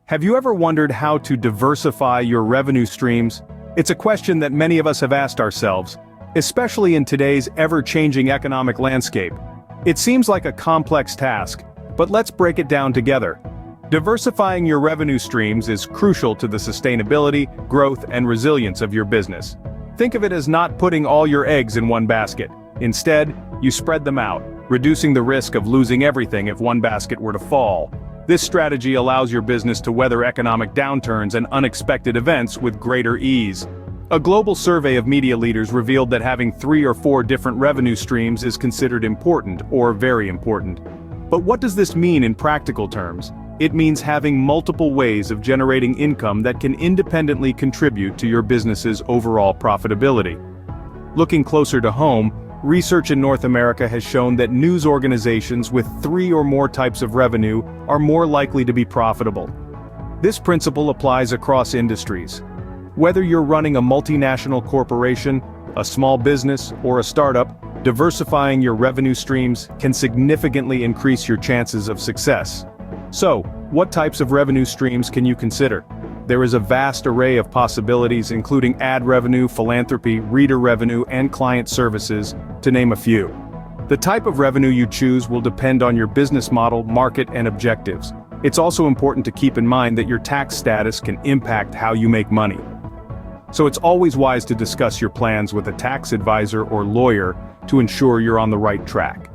Have you ever wondered how to diversify your revenue streams? It's a question that many of us have asked ourselves, especially in today's ever-changing economic landscape. It seems like a complex task, but let's break it down together. Diversifying your revenue streams is crucial to the sustainability, growth, and resilience of your business. Think of it as not putting all your eggs in one basket. Instead, you spread them out, reducing the risk of losing everything if one basket were to fall. This strategy allows your business to weather economic downturns and unexpected events with greater ease. A global survey of media leaders revealed that having 3 or 4 different revenue streams is considered important or very important. But what does this mean in practical terms? It means having multiple ways of generating income that can independently contribute to your business's overall profitability. Looking closer to home, research in North America has shown that news organizations with 3 or more types of revenue are more likely to be profitable. This principle applies across industries. Whether you're running a multinational corporation, a small business, or a startup, diversifying your revenue streams can significantly increase your chances of success. So, what types of revenue streams can you consider? There is a vast array of possibilities, including ad revenue, philanthropy, reader revenue, and client services, to name a few. The type of revenue you choose will depend on your business model, market, and objectives. It's also important to keep in mind that your tax status can impact how you make money. So it's always wise to discuss your plans with a tax advisor or lawyer to ensure you're on the right track.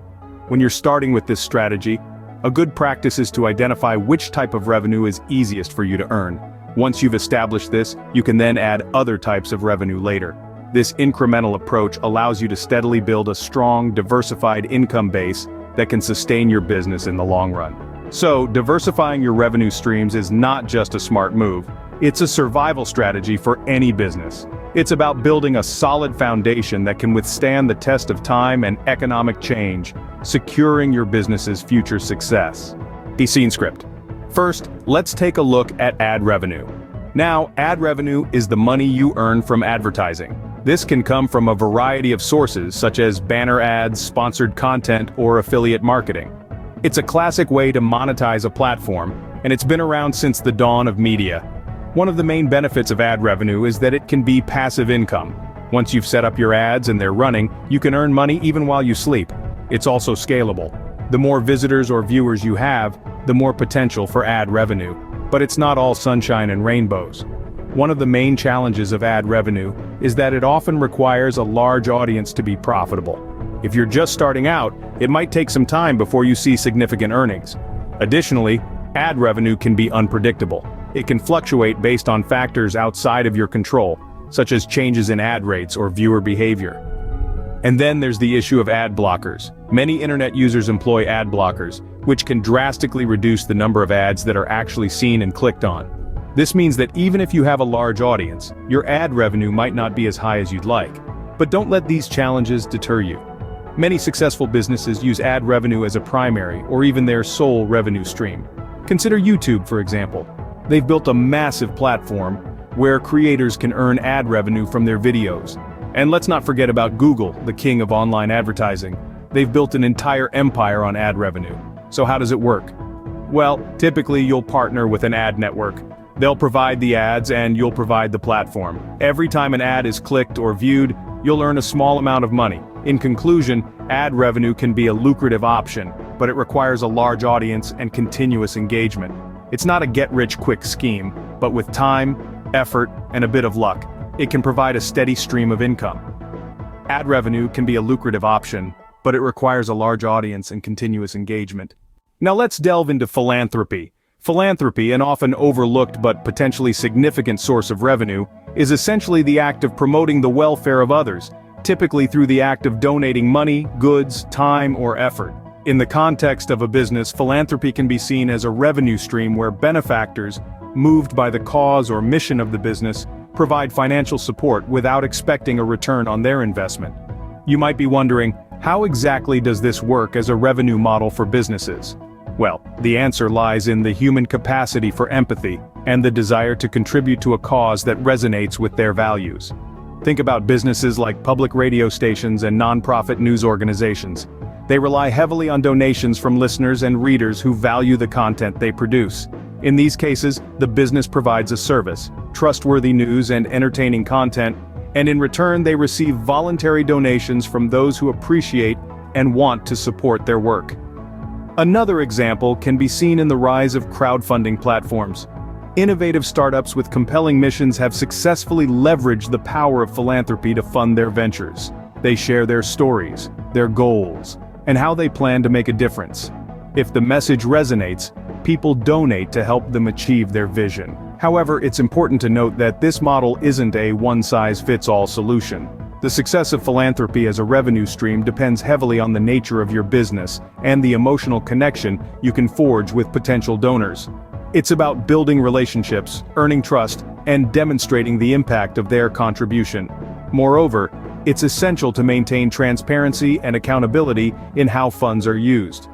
When you're starting with this strategy, a good practice is to identify which type of revenue is easiest for you to earn. Once you've established this, you can then add other types of revenue later. This incremental approach allows you to steadily build a strong, diversified income base that can sustain your business in the long run. So, diversifying your revenue streams is not just a smart move, it's a survival strategy for any business. It's about building a solid foundation that can withstand the test of time and economic change, securing your business's future success. Scene script. First, let's take a look at ad revenue. Now, ad revenue is the money you earn from advertising. This can come from a variety of sources such as banner ads, sponsored content, or affiliate marketing. It's a classic way to monetize a platform, and it's been around since the dawn of media. One of the main benefits of ad revenue is that it can be passive income. Once you've set up your ads and they're running, you can earn money even while you sleep. It's also scalable. The more visitors or viewers you have, the more potential for ad revenue. But it's not all sunshine and rainbows. One of the main challenges of ad revenue is that it often requires a large audience to be profitable. If you're just starting out, it might take some time before you see significant earnings. Additionally, ad revenue can be unpredictable. It can fluctuate based on factors outside of your control, such as changes in ad rates or viewer behavior. And then there's the issue of ad blockers. Many internet users employ ad blockers, which can drastically reduce the number of ads that are actually seen and clicked on. This means that even if you have a large audience, your ad revenue might not be as high as you'd like. But don't let these challenges deter you. Many successful businesses use ad revenue as a primary or even their sole revenue stream. Consider YouTube, for example. They've built a massive platform where creators can earn ad revenue from their videos. And let's not forget about Google, the king of online advertising. They've built an entire empire on ad revenue. So how does it work? Well, typically you'll partner with an ad network. They'll provide the ads and you'll provide the platform. Every time an ad is clicked or viewed, you'll earn a small amount of money. In conclusion, ad revenue can be a lucrative option, but it requires a large audience and continuous engagement. It's not a get-rich-quick scheme, but with time, effort, and a bit of luck, it can provide a steady stream of income. Ad revenue can be a lucrative option, but it requires a large audience and continuous engagement. Now let's delve into philanthropy. Philanthropy, an often overlooked but potentially significant source of revenue, is essentially the act of promoting the welfare of others, typically through the act of donating money, goods, time, or effort. In the context of a business, philanthropy can be seen as a revenue stream where benefactors, moved by the cause or mission of the business, provide financial support without expecting a return on their investment. You might be wondering, how exactly does this work as a revenue model for businesses? Well, the answer lies in the human capacity for empathy and the desire to contribute to a cause that resonates with their values. Think about businesses like public radio stations and nonprofit news organizations. They rely heavily on donations from listeners and readers who value the content they produce. In these cases, the business provides a service, trustworthy news and entertaining content, and in return they receive voluntary donations from those who appreciate and want to support their work. Another example can be seen in the rise of crowdfunding platforms. Innovative startups with compelling missions have successfully leveraged the power of philanthropy to fund their ventures. They share their stories, their goals, and how they plan to make a difference. If the message resonates, people donate to help them achieve their vision. However, it's important to note that this model isn't a one-size-fits-all solution. The success of philanthropy as a revenue stream depends heavily on the nature of your business and the emotional connection you can forge with potential donors. It's about building relationships, earning trust, and demonstrating the impact of their contribution. Moreover, it's essential to maintain transparency and accountability in how funds are used.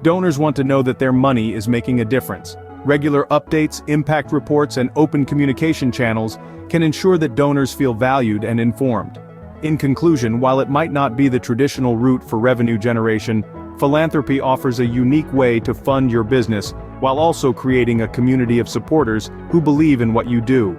Donors want to know that their money is making a difference. Regular updates, impact reports, and open communication channels can ensure that donors feel valued and informed. In conclusion, while it might not be the traditional route for revenue generation, philanthropy offers a unique way to fund your business while also creating a community of supporters who believe in what you do.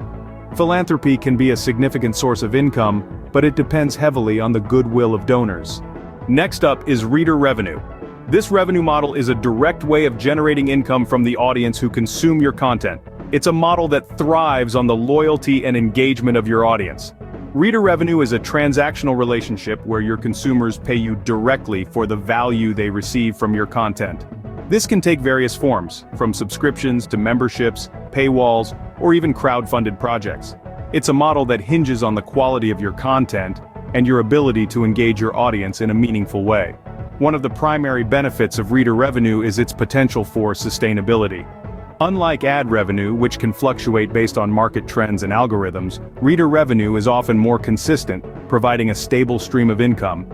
Philanthropy can be a significant source of income, but it depends heavily on the goodwill of donors. Next up is reader revenue. This revenue model is a direct way of generating income from the audience who consume your content. It's a model that thrives on the loyalty and engagement of your audience. Reader revenue is a transactional relationship where your consumers pay you directly for the value they receive from your content. This can take various forms, from subscriptions to memberships, paywalls, or even crowdfunded projects. It's a model that hinges on the quality of your content and your ability to engage your audience in a meaningful way. One of the primary benefits of reader revenue is its potential for sustainability. Unlike ad revenue, which can fluctuate based on market trends and algorithms, reader revenue is often more consistent, providing a stable stream of income.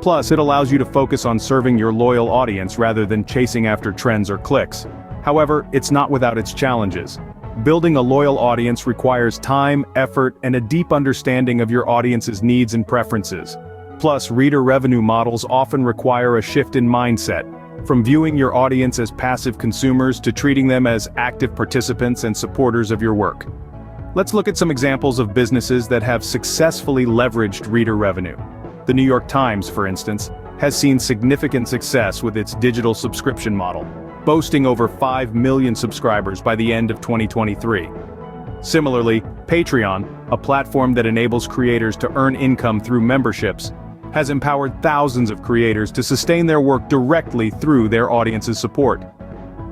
Plus, it allows you to focus on serving your loyal audience rather than chasing after trends or clicks. However, it's not without its challenges. Building a loyal audience requires time, effort, and a deep understanding of your audience's needs and preferences. Plus, reader revenue models often require a shift in mindset, from viewing your audience as passive consumers to treating them as active participants and supporters of your work. Let's look at some examples of businesses that have successfully leveraged reader revenue. The New York Times, for instance, has seen significant success with its digital subscription model, boasting over 5 million subscribers by the end of 2023. Similarly, Patreon, a platform that enables creators to earn income through memberships, has empowered thousands of creators to sustain their work directly through their audience's support.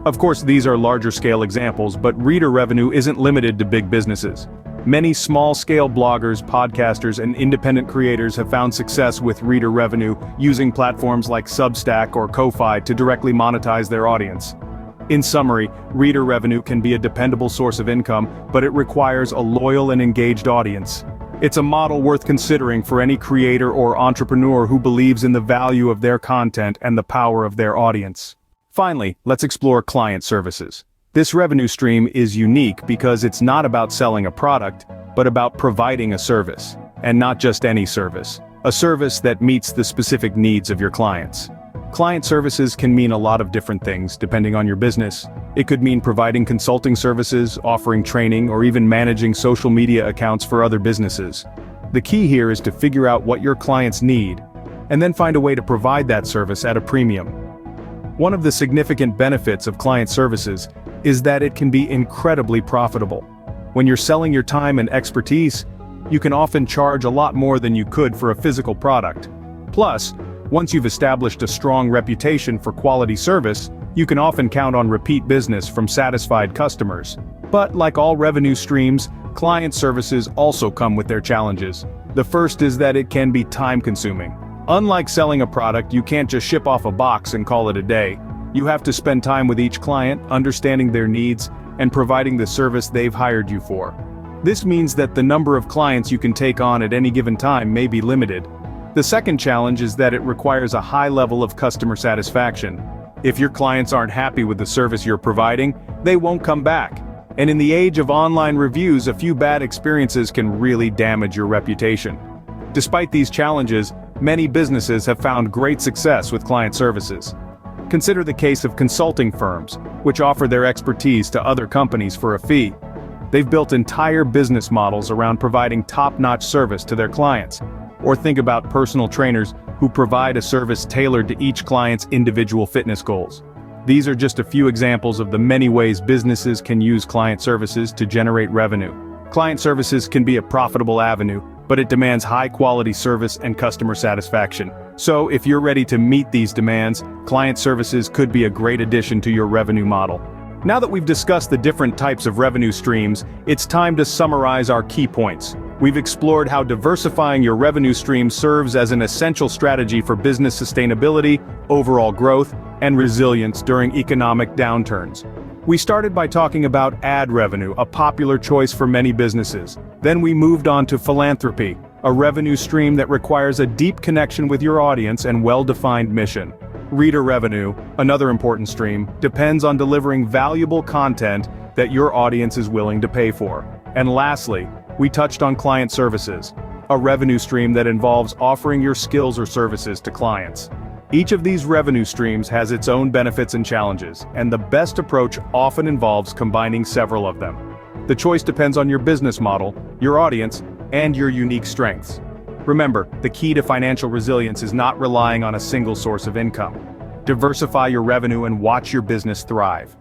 Of course, these are larger-scale examples, but reader revenue isn't limited to big businesses. Many small-scale bloggers, podcasters, and independent creators have found success with reader revenue using platforms like Substack or Ko-Fi to directly monetize their audience. In summary, reader revenue can be a dependable source of income, but it requires a loyal and engaged audience. It's a model worth considering for any creator or entrepreneur who believes in the value of their content and the power of their audience. Finally, let's explore client services. This revenue stream is unique because it's not about selling a product, but about providing a service. And not just any service. A service that meets the specific needs of your clients. Client services can mean a lot of different things depending on your business. It could mean providing consulting services, offering training, or even managing social media accounts for other businesses. The key here is to figure out what your clients need, and then find a way to provide that service at a premium. One of the significant benefits of client services is that it can be incredibly profitable. When you're selling your time and expertise, you can often charge a lot more than you could for a physical product. Plus, once you've established a strong reputation for quality service, you can often count on repeat business from satisfied customers. But like all revenue streams, client services also come with their challenges. The first is that it can be time-consuming. Unlike selling a product, you can't just ship off a box and call it a day. You have to spend time with each client, understanding their needs, and providing the service they've hired you for. This means that the number of clients you can take on at any given time may be limited. The second challenge is that it requires a high level of customer satisfaction. If your clients aren't happy with the service you're providing, they won't come back. And in the age of online reviews, a few bad experiences can really damage your reputation. Despite these challenges, many businesses have found great success with client services. Consider the case of consulting firms, which offer their expertise to other companies for a fee. They've built entire business models around providing top-notch service to their clients. Or think about personal trainers who provide a service tailored to each client's individual fitness goals. These are just a few examples of the many ways businesses can use client services to generate revenue. Client services can be a profitable avenue, but it demands high-quality service and customer satisfaction. So, if you're ready to meet these demands, client services could be a great addition to your revenue model. Now that we've discussed the different types of revenue streams, it's time to summarize our key points. We've explored how diversifying your revenue stream serves as an essential strategy for business sustainability, overall growth, and resilience during economic downturns. We started by talking about ad revenue, a popular choice for many businesses. Then we moved on to philanthropy, a revenue stream that requires a deep connection with your audience and well-defined mission. Reader revenue, another important stream, depends on delivering valuable content that your audience is willing to pay for. And lastly, we touched on client services, a revenue stream that involves offering your skills or services to clients. Each of these revenue streams has its own benefits and challenges, and the best approach often involves combining several of them. The choice depends on your business model, your audience, and your unique strengths. Remember, the key to financial resilience is not relying on a single source of income. Diversify your revenue and watch your business thrive.